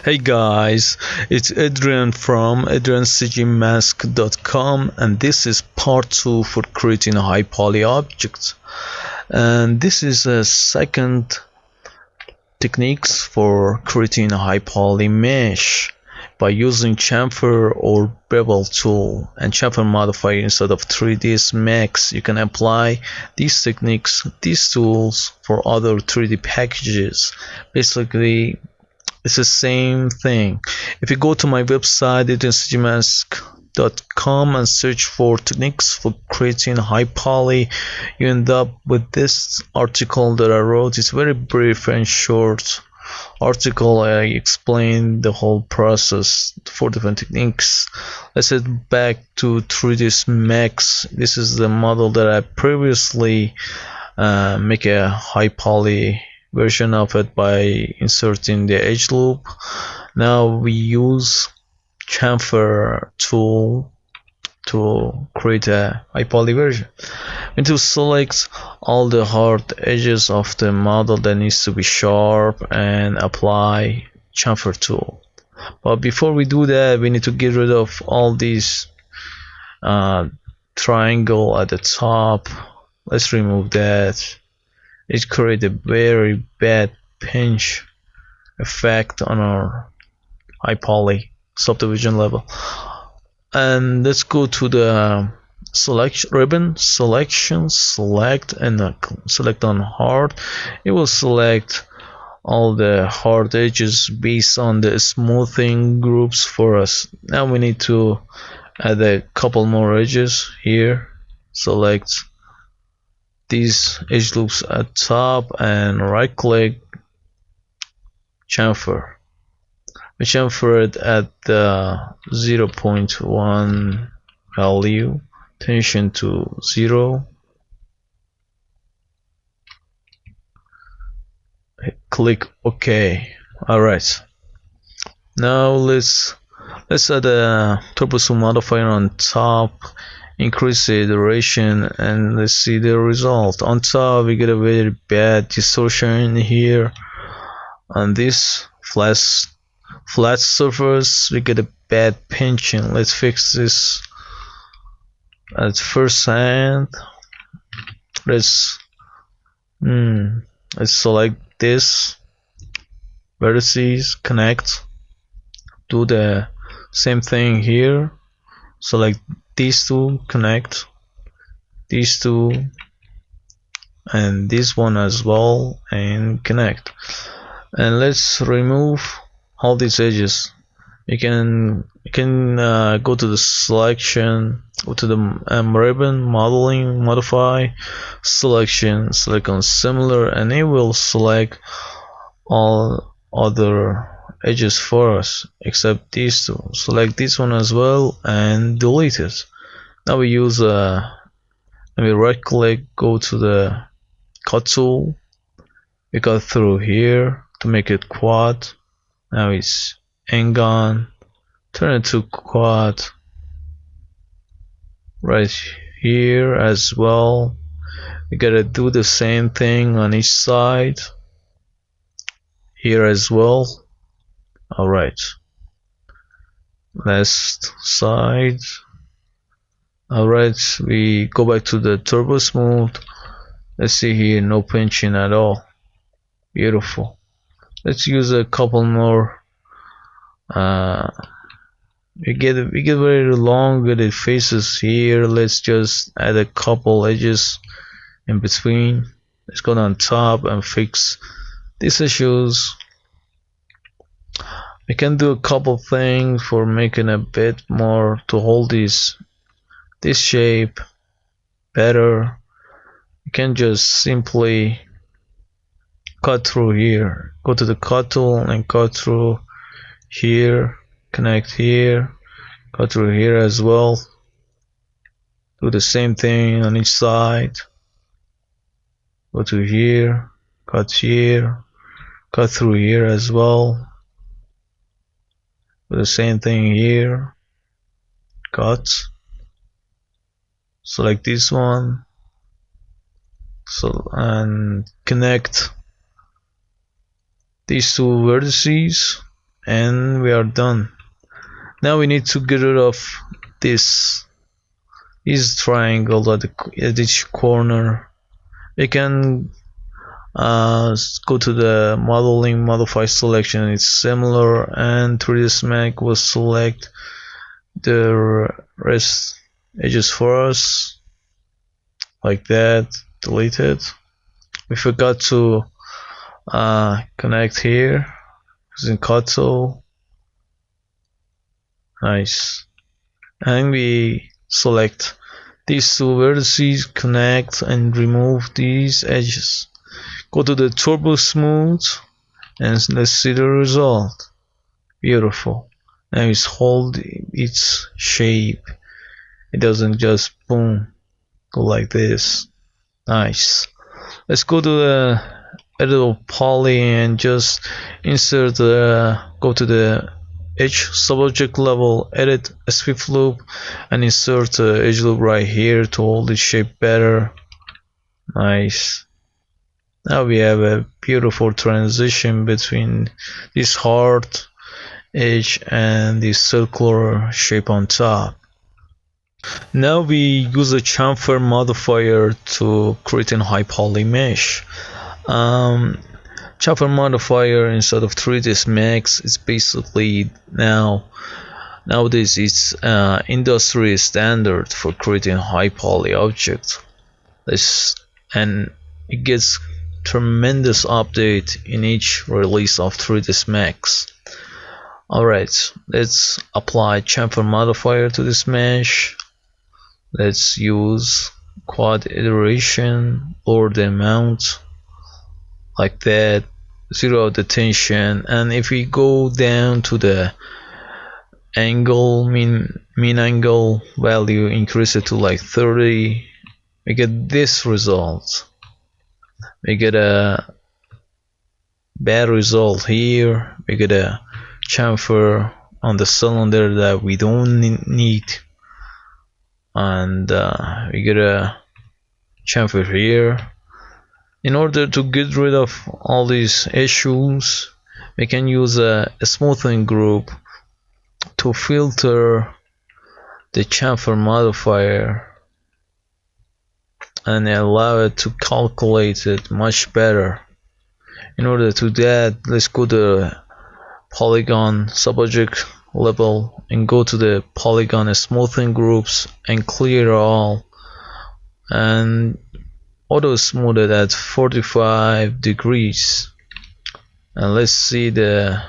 Hey guys, it's Adrian from adriancgmask.com, and this is part 2 for creating high poly objects. And this is a second techniques for creating a high poly mesh by using chamfer or bevel tool and chamfer modifier instead of 3ds max. You can apply these techniques, these tools for other 3D packages. Basically, it's the same thing. If you go to my website adriancgmask.com and search for techniques for creating high poly, you end up with this article that I wrote. It's very brief and short article. I explain the whole process for different techniques. Let's head back to 3ds max. This is the model that I previously make a high poly version of it by inserting the edge loop. Now we use chamfer tool to create a high poly version. We need to select all the hard edges of the model that needs to be sharp and apply chamfer tool. But before we do that, we need to get rid of all these triangle at the top. Let's remove that. It creates a very bad pinch effect on our high poly subdivision level. And let's go to the selection ribbon, selection, select, and select on hard. It will select all the hard edges based on the smoothing groups for us. Now we need to add a couple more edges here. Select these edge loops at top and right click chamfer. We chamfer it at the 0.1 value, tension to 0. Click OK. Alright. Now let's add a turbo zoom modifier on top. Increase the duration and let's see the result. On top we get a very bad distortion here. On this flat surface we get a bad pinching. Let's fix this at first hand. Let's select this vertices, connect, do the same thing here, select these two, connect these two and this one as well and connect. And let's remove all these edges. You can go to the selection, go to the ribbon, modeling, modify, selection, select on similar, and it will select all other edges for us except these two. Select this one as well and delete it. Now we use let me right click, go to the cut tool, we cut through here to make it quad. Now it's n-gon, turn it to quad right here as well. We gotta do the same thing on each side here as well. Alright, last side. Alright, we go back to the turbo smooth. Let's see here, no pinching at all. Beautiful. Let's use a couple more. We get very long with the faces here. Let's just add a couple edges in between. Let's go on top and fix these issues. We can do a couple things for making a bit more to hold this shape better. You can just simply cut through here. Go to the cut tool and cut through here. Connect here. Cut through here as well. Do the same thing on each side. Go to here. Cut here. Cut through here as well. Do the same thing here. Cut. Select this one. So and connect these two vertices and we are done. Now we need to get rid of this triangle at each corner. We can go to the modeling, modify selection. It's similar, and 3ds Max will select the rest edges for us like that. Delete it. We forgot to connect here using cut tool. Nice. And we select these two vertices, connect and remove these edges. Go to the turbo smooth and let's see the result. Beautiful. Now it's hold its shape. It doesn't just boom go like this. Nice. Let's go to the editable poly and just insert go to the edge subobject level, edit a swift loop, and insert edge loop right here to hold its shape better. Nice. Now we have a beautiful transition between this hard edge and this circular shape on top. Now we use a chamfer modifier to create a high poly mesh. Chamfer modifier instead of 3ds Max is basically nowadays it's industry standard for creating high poly objects. And it gets tremendous update in each release of 3ds Max. Alright, let's apply chamfer modifier to this mesh. Let's use quad iteration, lower the amount like that, zero out the tension, and if we go down to the angle, mean angle value, increase it to like 30, we get this result. We get a bad result here. We get a chamfer on the cylinder that we don't need, and we get a chamfer here. In order to get rid of all these issues, we can use a smoothing group to filter the chamfer modifier and allow it to calculate it much better. In order to do that, let's go to the polygon subobject level and go to the polygon smoothing groups and clear all and auto smooth it at 45 degrees, and let's see the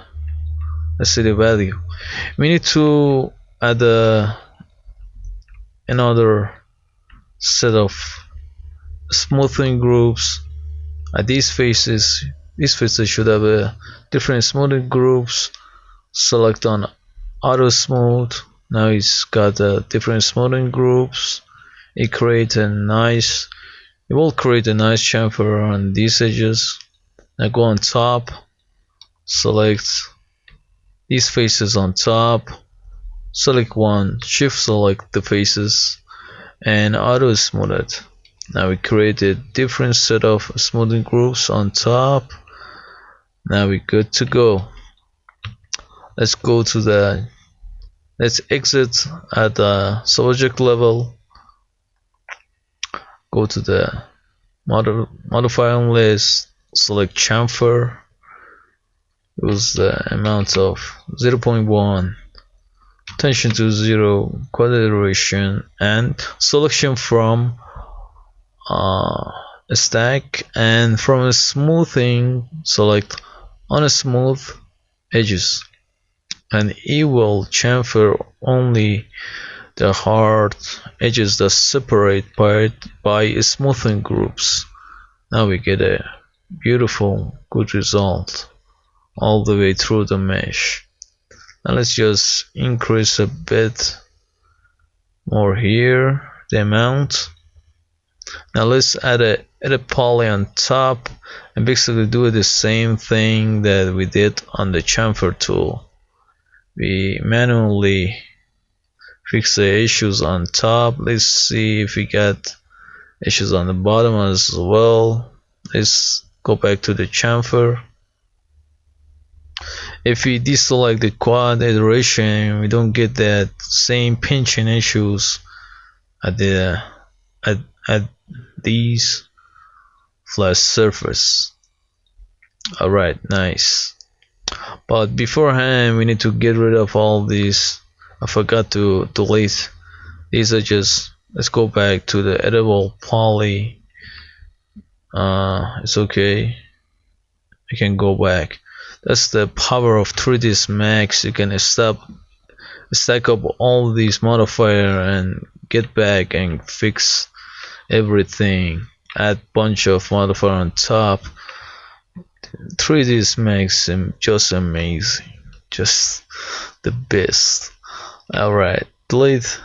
value. We need to add another set of smoothing groups at these faces. These faces should have a different smoothing groups. Select on auto smooth. Now it's got different smoothing groups. It will create a nice chamfer on these edges. Now go on top, select these faces on top, select one, shift select the faces, and auto smooth it. Now we create a different set of smoothing groups on top. Now we're good to go. Let's exit at the subject level. Go to the modifier list, select chamfer, use the amount of 0.1, tension to 0, quad iteration, and selection from a stack, and from a smoothing select on a smooth edges, and it will chamfer only the hard edges that separate by smoothing groups. Now we get a beautiful good result all the way through the mesh. Now let's just increase a bit more here the amount. Now let's add a poly on top and basically do the same thing that we did on the chamfer tool. We manually fix the issues on top. Let's see if we got issues on the bottom as well. Let's go back to the chamfer If we deselect the quad iteration, we don't get that same pinching issues at the at these flat surface. Alright, nice. But beforehand we need to get rid of all these. I forgot to delete these edges. Let's go back to the editable poly. It's okay, you can go back. That's the power of 3ds Max. You can stack up all these modifier and get back and fix everything. Add bunch of modifier on top. 3ds Max is just amazing, just the best. Alright, delete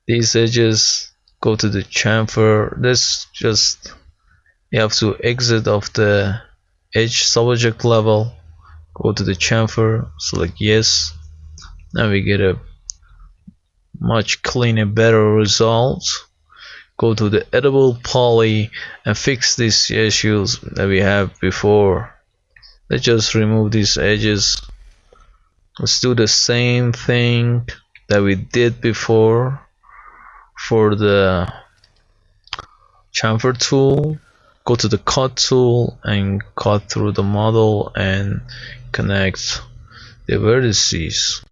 these edges, go to the chamfer. This just, you have to exit of the edge subject level, go to the chamfer, select yes. Now we get a much cleaner, better result. Go to the editable poly and fix these issues that we have before. Let's just remove these edges. Let's do the same thing that we did before for the chamfer tool. Go to the cut tool and cut through the model and connect the vertices.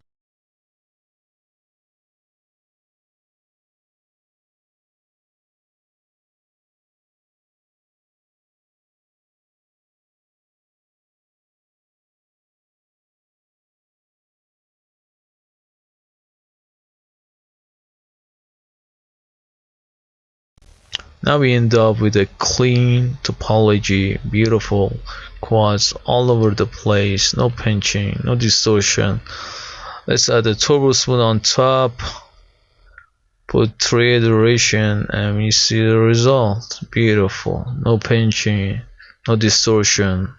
Now we end up with a clean topology, beautiful quads all over the place, no pinching, no distortion. Let's add the turbo smooth on top, put 3 iteration, and we see the result. Beautiful, no pinching, no distortion,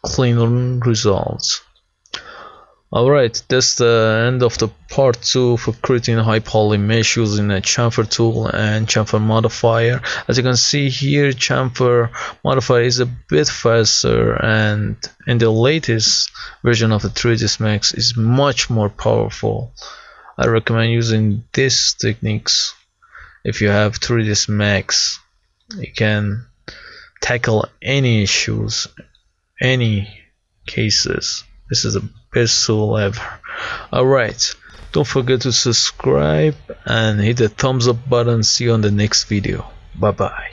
clean results. Alright, that's the end of the part 2 for creating high poly mesh using a chamfer tool and chamfer modifier. As you can see here, chamfer modifier is a bit faster, and in the latest version of the 3ds Max is much more powerful. I recommend using these techniques. If you have 3ds Max, you can tackle any issues, any cases. This is the best tool ever. Alright, don't forget to subscribe and hit the thumbs up button. See you on the next video. Bye bye.